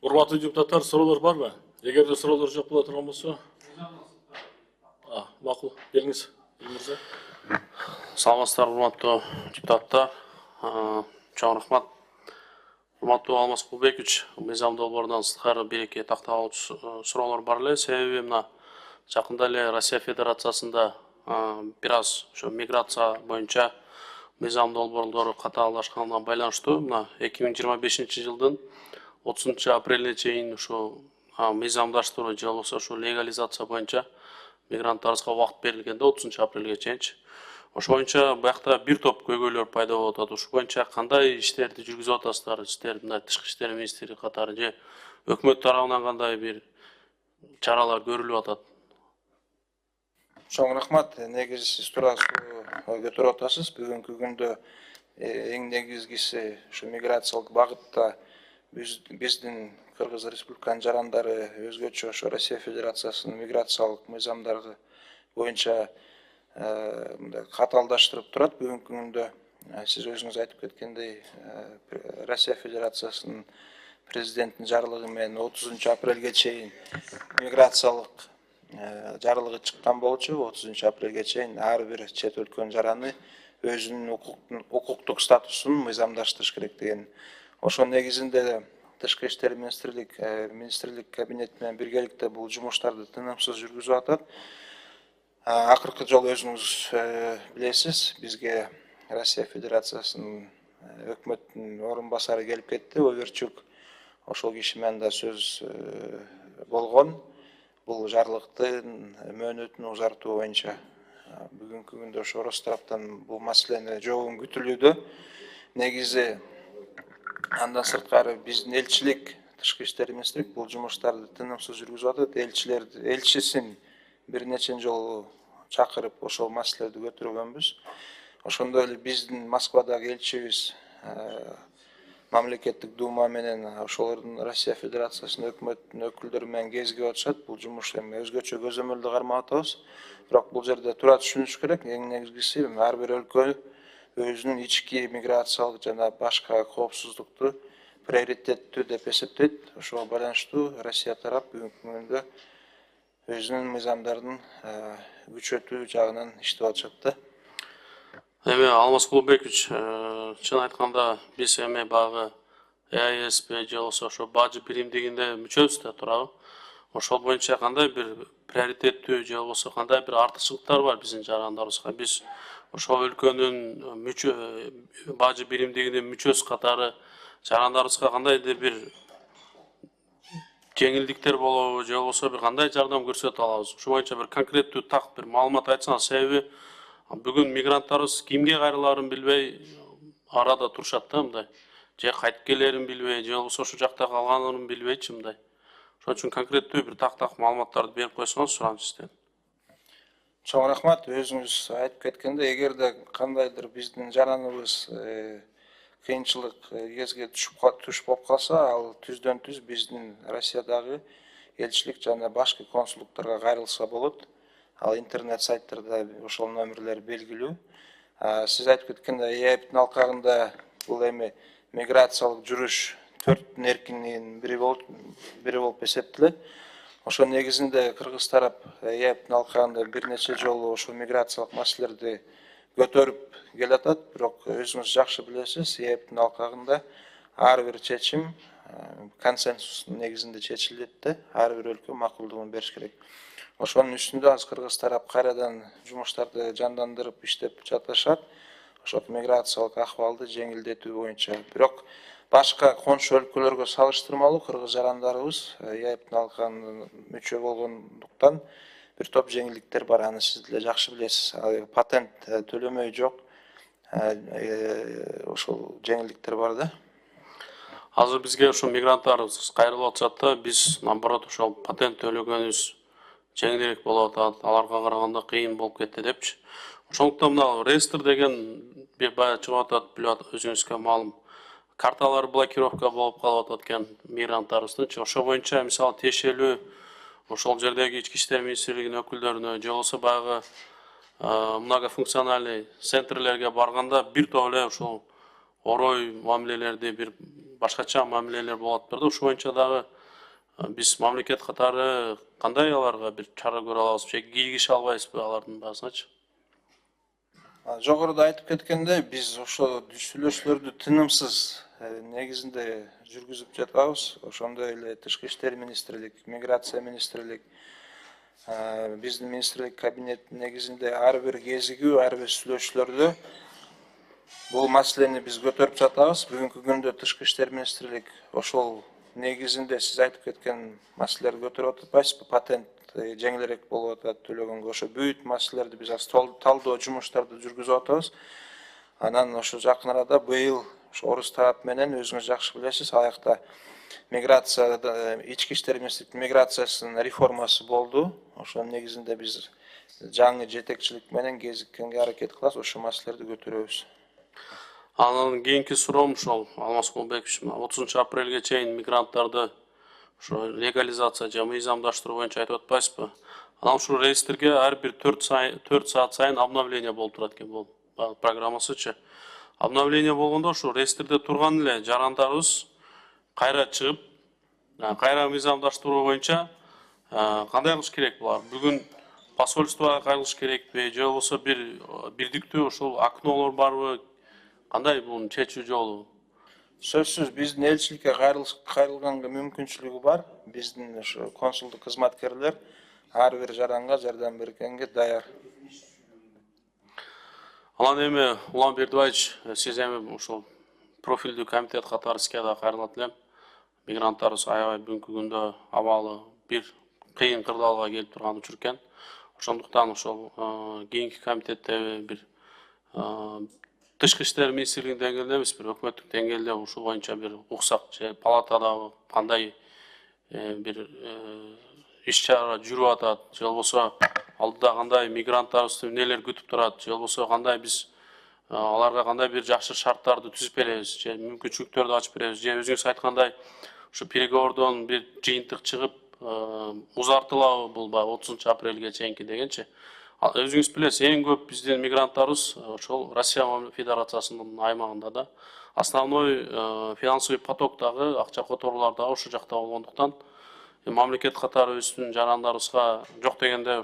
Урматтуу депутаттар, суроолор барбы? Эгерде суроолор жок боло турган болсо, макул, келиңиз, мырза. Саламатсыздар, урматтуу депутаттар. Чоң рахмат. Урматтуу Алмаз Кулбекович, мыйзам долбоорунан сырткары бир-эки такталган суроолор бар эле. Себеби мына жакында эле Россия Федерациясында бир аз ошо миграция боюнча мыйзам долбоорлору катаалдашканына байланыштуу мына 2025 жылдын 30 апрелине чейин ошо мыйзамдаштыруу же болбосо ошо легализация боюнча мигранттарыбызга убакыт берилгенде 30 апрелге чейинчи. Ошо боюнча буякта бир топ көйгөйлөр пайда болуп атат. Ошол боюнча кандай иштерди жүргүзүп атасыздар? Сиздер мына Тышкы иштер министри катары же өкмөт тарабынан кандай бир чаралар көрүлүп атат? Чоң рахмат. Негизи сиз туура көтөрүп атасыз. Бүгүнкү күндө эң негизгиси ушу миграциялык багытта биздин Кыргыз Республиканын жарандары өзгөчө ошо Россия Федерациясынын миграциялык мыйзамдары боюнча катаалдаштырып турат. Бүгүнкү күндө сиз өзүңүз айтып кеткендей, Россия Федерациясынын президенттин жарлыгы менен 30 апрелге чейин миграциялык жарлыгы чыккан болчу. 30 апрелге чейин ар бир чет өлкөнүн жараны өзүнүн укуктук статусун мыйзамдаштырыш керек деген. Ошонун негизинде Тышкы иштер министрлик кабинети менен биргеликте бул жумуштарды тынымсыз жүргүзүп атат. Акыркы жолу өзүңүз билесиз, бизге Россия Федерациясынын өкмөттүн орун басары келип кетти, Оверчук. Ошол киши менен да сөз болгон. Бул жарлыктын мөөнөтүн узартуу боюнча бүгүнкү күндө ошо Орос тараптан бул маселени жообун күтүлүүдө. Негизи андан сырткары биздин элчилик, Тышкы иштер министрлик бул жумуштарды тынымсыз жүргүзүп атат. Элчисин бир нече жолу чакырып ошол маселелерди көтөргөнбүз. Ошондой эле биздин Москвадагы элчибиз мамлекеттик дума менен ошолордун Россия Федерациясынын өкмөтүнүн өкүлдөрү менен кезигип атышат. Бул жумуш эми өзгөчө көзөмөлдө кармап атабыз. Бирок бул жерде туура түшүнүш керек. Эң негизгиси ар бир өлкө өзүнүн ички миграциялык жана башка коопсуздукту приоритеттүү деп эсептейт. Ошого байланыштуу Россия тарап бүгүнкү күндө өзүнүн мыйзамдарын күчөтүү жагынан иштеп атышат да. Эми Алмаз Кулбекович, чын айтканда биз эми багы ЕАЭС же болбосо ошо бажы биримдигинде мүчөбүз да, туурабы? Ошол боюнча кандай бир приоритеттүү же болбосо кандай бир артыкчылыктар бар биздин жарандарыбызга? Биз ошол өлкөнүн бажы биримдигинин мүчөсү катары жарандарыбызга кандайдыр бир жеңилдиктер болобу же болбосо бир кандай жардам көрсөтө алабыз? Ошол боюнча бир конкреттүү бир маалымат айтсаңыз. Себеби бүгүн мигранттарыбыз кимге кайрылаарын билбей арада турушат да мындай. Же кайтып келерин билбей, же болбосо ошол жакта калганын билбейчи мындай. Ошон үчүн конкреттүү бир маалыматтарды берип койсоңуз сурам сизден. Чоң рахмат. Өзүңүз айтып кеткендей, эгерде кандайдыр биздин жараныбыз кыйынчылык кезге туш болуп калса, ал түздөн түз биздин Россиядагы элчилик жана башкы консулдуктарга кайрылса болот. Ал интернет сайттарда ошол номерлер белгилүү. Сиз айтып кеткендей, ЕАЭПтин алкагында бул эми миграциялык жүрүш 4 эркинин бири болуп эсептелет. Ошол негизинде Кыргыз тарап ЕАЭПтин алкагында бир нече жолу ошол миграциялык маселелерди көтөрүп келатат. Бирок өзүңүз жакшы билесиз, ЕАЭПтин алкагында ар бир чечим консенсустун негизинде чечилет да, ар бир өлкө макулдугун бериш керек. Ошонун үстүндө азыр Кыргыз тарап кайрадан жумуштарды жандандырып иштеп жатышат. Ошол миграциялык акыбалды жеңилдетүү боюнча. Бирок башка коншу өлкөлөргө салыштырмалуу Кыргыз жарандарыбыз ЕАЭПтин алкагына мүчө болгондуктан бир топ жеңилдиктер бар. Аны сиз деле жакшы билесиз. Патент төлөмөй жок. Ошол жеңилдиктер бар да. Азыр бизге ошо мигранттарыбыз кайрылып атышат да, биз наоборот ошол патент төлөгөнүбүз жеңилирээк болуп атат, аларга караганда кыйын болуп кетти депчи. Ошондуктан мына реестр деген баягы чыгып атат, билип өзүңүзгө маалым. Карталар блокировка болуп калып атат экен мигранттарыбыздынчы. Ошол боюнча мисалы тиешелүү ошол жердеги ички иштер министрлигинин өкүлдөрүнө же болбосо баягы многофункциональный центрлерге барганда бир топ эле ошол орой мамилелерди бир башкача мамилелер болот турду. Ошол боюнча дагы биз мамлекет катары кандай аларга бир чара көрө алабыз же кийгише албайбызбы алардын баасыначы? Жогоруда айтып кеткенде, биз ошо сүйлөшүүлөрдү тынымсыз негизинде жүргүзүп жатабыз. Ошондой эле Тышкы иштер министрлик, миграция министрлик, биздин министрлик кабинет негизинде ар бир кезигүү, ар бир сүйлөшүүлөрдө бул маселени биз көтөрүп жатабыз. Бүгүнкү күндө Тышкы иштер министрлик ошол негизинде сиз айтып кеткен маселелерди көтөрүп атпайсызбы? Патент жеңилирээк болуп атат төлөгөнгө. Ошо бүт маселелерди биз талдоо жумуштарды жүргүзүп атабыз. Анан ошо жакын арада быйыл ошо орус тарап менен өзүңүз жакшы билесиз, аякта миграция, ички иштер министрликтин миграциясынын реформасы болду. Ошо негизинде биз жаңы жетекчилик менен кезиккенге аракет кылабыз, ошо маселелерди көтөрөбүз. Анан кийинки суроом ошол Алмаз Кулбекович, 30 апрелге чейин мигранттарды ошо легализация же мыйзамдаштыруу боюнча айтып атпайсызбы? Анан ушул реестрге ар бир 4 саат сайын обновление болуп турат экен бул программасычы. Обновление болгондо ошо реестрде турган эле жарандарыбыз кайра чыгып, кайра мыйзамдаштыруу боюнча кандай кылыш керек булар? Бүгүн посольствого кайрылыш керекпи же болбосо бир бирдиктүү ошол окнолор барбы? Кандай бунун чечүү жолу? Сөзсүз биздин элчиликке кайрылганга мүмкүнчүлүгү бар. Биздин ошо консулдук кызматкерлер ар бир жаранга жардам бергенге даяр. Анан эми Улан Бердибаевич, сиз эми ошол профилдүү комитет катары сизге да кайрылат элем. Мигранттарыбыз аябай бүгүнкү күндө абалы бир кыйын кырдаалга келип турган учур экен. Ошондуктан ошол кийинки комитетте бир Тышкы иштер министрлигинин деңгээлинде эмес, бир өкмөттүк деңгээлде ушул боюнча бир уксак же палатада кандай бир иш чара жүрүп атат, же болбосо алдыда кандай мигранттарыбызды эмнелер күтүп турат, же болбосо кандай биз аларга кандай бир жакшы шарттарды түзүп беребиз, же мүмкүнчүлүктөрдү ачып беребиз, же өзүңүз айткандай ушу переговордон бир жыйынтык чыгып узартылабы бул 30 апрелге чейинки дегенчи. Өзүңүз билесиз, эң көп биздин мигранттарыбыз ошол Россия Федерациясынын аймагында да. Основной финансовый поток дагы, акча которуулар дагы ошол жакта болгондуктан мамлекет катары өзүнүн жарандарыбызга жок дегенде